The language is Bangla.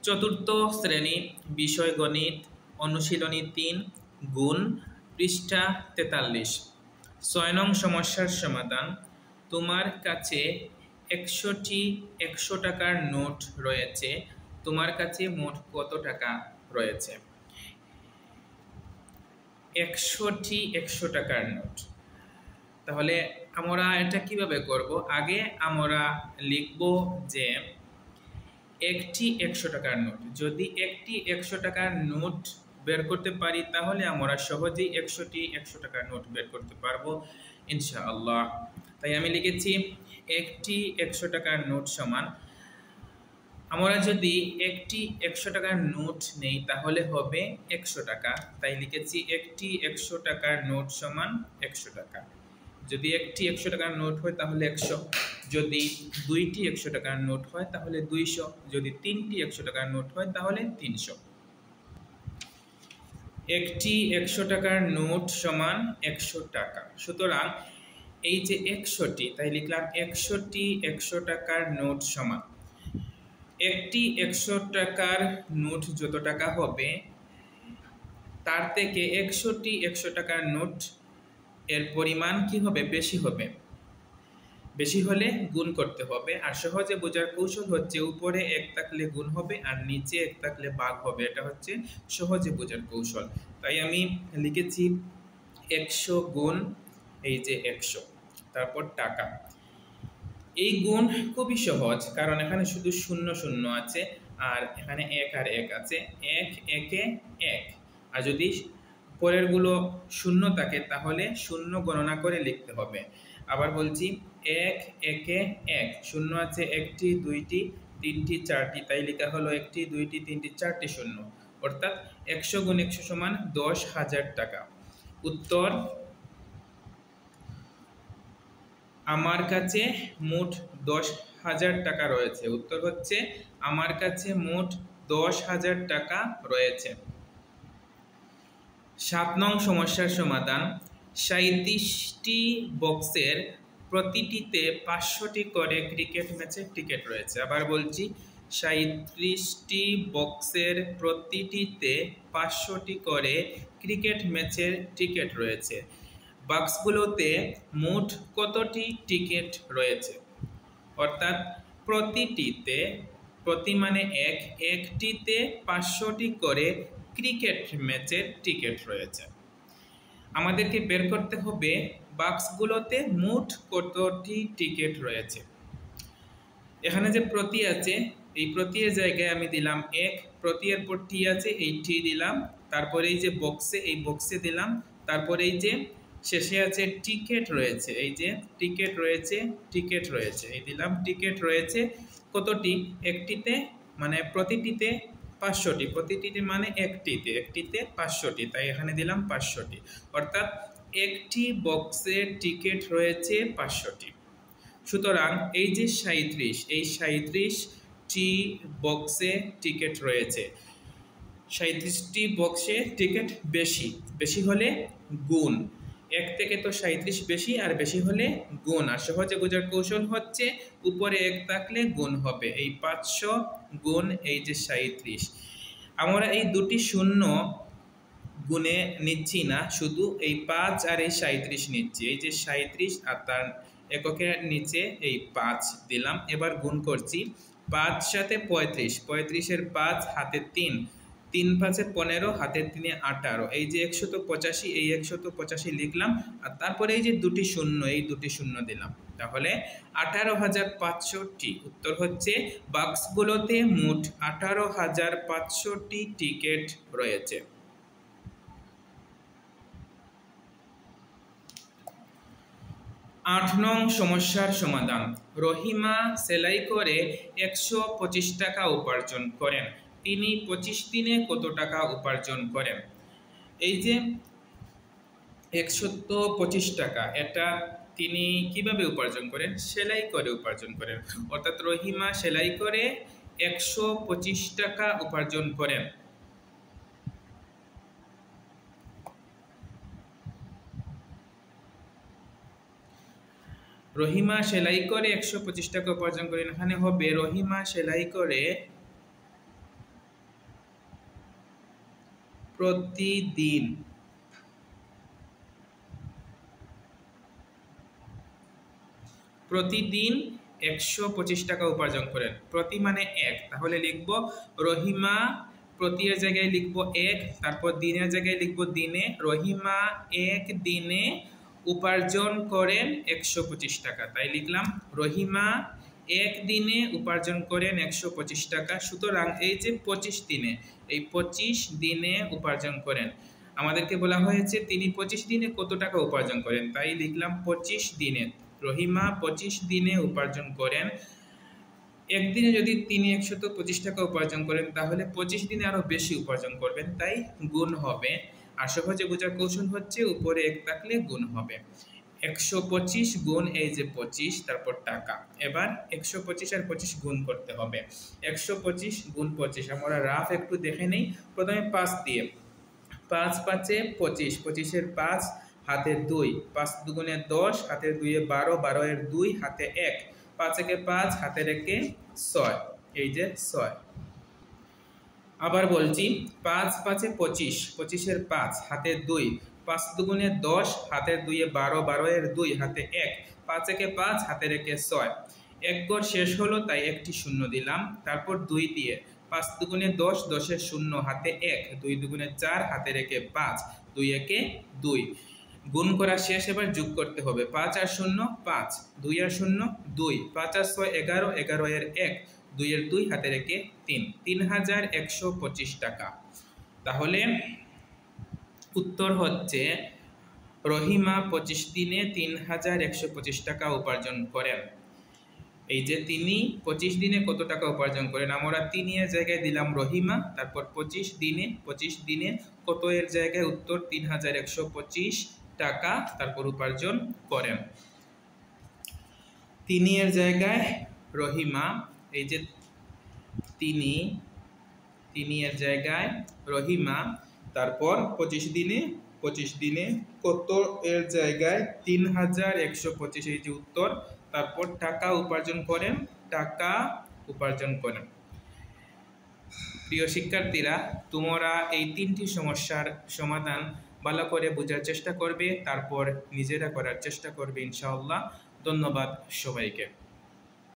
চতুর্থ শ্রেণী, বিষয় গণিত, অনুশীলনী ৩, গুণ, পৃষ্ঠা ৪৩। ৬ নং সমস্যার সমাধান। তোমার কাছে ১০০টি ১০০ টাকার নোট রয়েছে। তোমার কাছে মোট কত টাকা রয়েছে? ১০০টি ১০০ টাকার নোট। তাহলে আমরা এটা কিভাবে করব? আগে আমরা লিখব যে একটি ১০০ টাকার নোট। যদি একটি ১০০ টাকার নোট বের করতে পারি তাহলে আমরা সহজেই ১০০টি ১০০ টাকার নোট বের করতে পারবো ইনশাআল্লাহ। তাই আমি লিখেছি একটি ১০০ টাকার নোট সমান, আমরা যদি একটি ১০০ টাকার নোট নেই তাহলে হবে ১০০ টাকা। তাই লিখেছি একটি ১০০ টাকার নোট সমান ১০০ টাকা। যদি একটি ১০০ টাকার নোট হয় তাহলে ১০০, যদি দুইটি ১০০ টাকার নোট হয় তাহলে ২০০, যদি তিনটি ১০০ টাকার নোট হয় তাহলে ৩০০। একটি ১০০ টাকার নোট সমান ১০০ টাকা। সুতরাং এই যে ১০০টি, তাই লিখলাম ১০০টি ১০০ টাকার নোট সমান, একটি ১০০ টাকার নোট যত টাকা হবে তার থেকে ১০০টি ১০০ টাকার নোট এর পরিমাণ কি হবে? বেশি হবে। বেশি হলে গুণ করতে হবে। আর সহজে বোঝার কৌশল হচ্ছে উপরে ১ থাকলে গুণ হবে আর নিচে ১ থাকলে ভাগ হবে। এটা হচ্ছে সহজে বোঝার কৌশল। তাই আমি লিখেছি ১০০ গুণ এই যে ১০০, তারপর টাকা। এই গুণ খুবই সহজ, কারণ এখানে শুধু শূন্য শূন্য আছে আর এখানে ১ আর ১ আছে। ১ একে ১, আর যদি পরেরগুলো শূন্য থাকে তাহলে শূন্য গণনা করে লিখতে হবে। আবার বলছি ১ একে ১, শূন্য আছে একটি, দুইটি, তিনটি, চারটি, তাই লেখা হলো একটি, দুইটি, তিনটি, চারটি শূন্য। অর্থাৎ ১০০ গুণ ১০০ সমান ১০,০০০ টাকা। উত্তর, আমার কাছে মোট ১০,০০০ টাকা রয়েছে। উত্তর হচ্ছে আমার কাছে মোট ১০,০০০ টাকা রয়েছে। ৭ নং সমস্যার সমাধান। ৩৭টি বক্সের প্রতিটিতে ৫০০টি করে ক্রিকেট ম্যাচের টিকিট রয়েছে। আবার বলছি ৩৭টি বক্সের প্রতিটিতে ৫০০টি করে ক্রিকেট ম্যাচের টিকিট রয়েছে। বাক্সগুলোতে মোট কতটি টিকিট রয়েছে? অর্থাৎ প্রতিটিতে, প্রতি মানে এক, একটিতে ৫০০টি করে ক্রিকেট ম্যাচের টিকিট রয়েছে। আমাদেরকে বের করতে হবে বাক্সগুলোতে মোট কতটি টিকিট রয়েছে। এখানে যে প্রতি আছে, এই প্রতির জায়গায় আমি দিলাম ১, প্রতি এর পর টি আছে, এই টি দিলাম, তারপরে এই যে বক্সে, এই বক্সে দিলাম, তারপরে এই যে শেষে আছে টিকিট রয়েছে, এই যে টিকিট রয়েছে, টিকিট রয়েছে, এই দিলাম টিকিট রয়েছে কতটি? একটিতে, মানে প্রতিটিতে ৫০০টি, প্রতিটিতে মানে একটিতে, একটিতে ৫০০টি, তাই এখানে দিলাম ৫০০টি। অর্থাৎ একটি বক্সে টিকিট রয়েছে ৫০০টি। সুতরাং এই যে ৩৭, এই ৩৭টি বক্সে টিকিট রয়েছে। ৩৭টি বক্সে টিকিট বেশি, বেশি হলে গুণ, ১ থেকে তো ৩৭ বেশি, আর বেশি হলে গুণ। আর সহজে বোঝার কৌশল হচ্ছে উপরে ১ থাকলে গুণ হবে। এই ৫০০ গুণ এই যে ৩৭। আমরা এই দুটি শূন্য গুণে নিচ্ছি না, শুধু এই ৫ আর এই ৩৭ নিচ্ছি। এই যে ৩৭ আর তার এককের নিচে এই ৫ দিলাম। এবার গুণ করছি ৫ সাথে ৩৫, ৩৫-এর ৫ হাতে ৩, ৩ ৫-এ ১৫, হাতের ৩-এ ১৮, এই যে ১৮৫, এই ১৮৫ লিখলাম, আর তারপরে এই যে দুটি শূন্য, এই দুটি শূন্য দিলাম, তাহলে ১৮৫০০টি। উত্তর হচ্ছে বাক্সগুলোতে মোট ১৮৫০০টি টিকিট রয়েছে। ৮ নং সমস্যার সমাধান। রহিমা সেলাই করে ১২৫ টাকা উপার্জন করেন। তিনি ২৫ দিনে কত টাকা উপার্জন করেন? এই যে ১২৫ টাকা, এটা তিনি কিভাবে উপার্জন করেন? সেলাই করে উপার্জন করেন। অর্থাৎ রহিমা সেলাই করে ১২৫ টাকা উপার্জন করেন। রহিমা সেলাই করে ১২৫ টাকা উপার্জন করেন। এখানে হবে রহিমা সেলাই করে প্রতিদিন প্রতিদিন 125 টাকা উপার্জন করেন। প্রতি মানে এক, তাহলে লিখব রহিমা, প্রতি এর জায়গায় লিখব এক, তারপর দিনের জায়গায় লিখব দিনে। রহিমা এক দিনে উপার্জন করেন 125 টাকা, তাই লিখলাম রহিমা এক দিনে উপার্জন করেন 125 টাকা। সুতরাং এই যে 25 দিনে, এই 25 দিনে উপার্জন করেন, আমাদেরকে বলা হয়েছে তিনি 25 দিনে কত টাকা উপার্জন করেন, তাই লিখলাম 25 দিনে। রহিমা 25 দিনে উপার্জন করেন। একদিনে যদি তিনি 125 টাকা উপার্জন করেন, তাহলে 25 দিনে আরো বেশি উপার্জন করবেন, তাই গুণ হবে। আর সহজে বোঝার কৌশল হচ্ছে উপরে এক থাকলে গুণ হবে। 125 গুণ এই যে 25, তারপর টাকা। এবার 125 আর 25 গুণ করতে হবে। 125 গুণ 25 আমরা রাফ একটু দেখে নেই। প্রথমে 5 দিয়ে, 5 5 এ 25, 25 এর 5 হাতে 2, 5 দুগুণে 10, হাতের 2 এ 12, 12 এর 2 হাতে 1, 5 একে 5 হাতে রেখে 6, এই যে 6। আবার বলছি 5 5 এ 25, 25 এর 5 হাতে 2, 5 দুগুণে 10, হাতের 2 এ 12, 12 এর 2 হাতে 1, 5 একে 5 হাতে রেখে 6। এক ঘর শেষ হলো, তাই একটি শূন্য দিলাম। তারপর 2 দিয়ে, 5 দুগুণে 10, 10 এর 0 হাতে 1, 2 দুগুণে 4 হাতে রেখে 5, 2 একে 2। গুণ করা শেষ, এবার যোগ করতে হবে। 5 আর 0 5, 2 আর 0 2, 5 আর 6 11, 11 এর 1, 2 এর 2 হাতে রেখে 3, 3125 টাকা। তাহলে উত্তর হচ্ছে রহিমা 25 দিনে 3125 টাকা উপার্জন করেন। এই যে তিনি 25 দিনে কত টাকা উপার্জন করেন, আমরা তিনি এর জায়গায় দিলাম রহিমা, তারপর 25 দিনে কত এর জায়গায় উত্তর 3125 টাকা তারপর উপার্জন করেন। তিনি এর জায়গায় রহিমা, এই যে তিনি এর জায়গায় রহিমা, তারপর 25 দিনে কত এর জায়গায় 3125, এই যে উত্তর। তারপর টাকা উপার্জন করেন। প্রিয় শিক্ষার্থীরা, তোমরা এই 3টি সমস্যার সমাধান ভালো করে বোঝার চেষ্টা করবে, তারপর নিজেরা করার চেষ্টা করবে ইনশাআল্লাহ। ধন্যবাদ সবাইকে।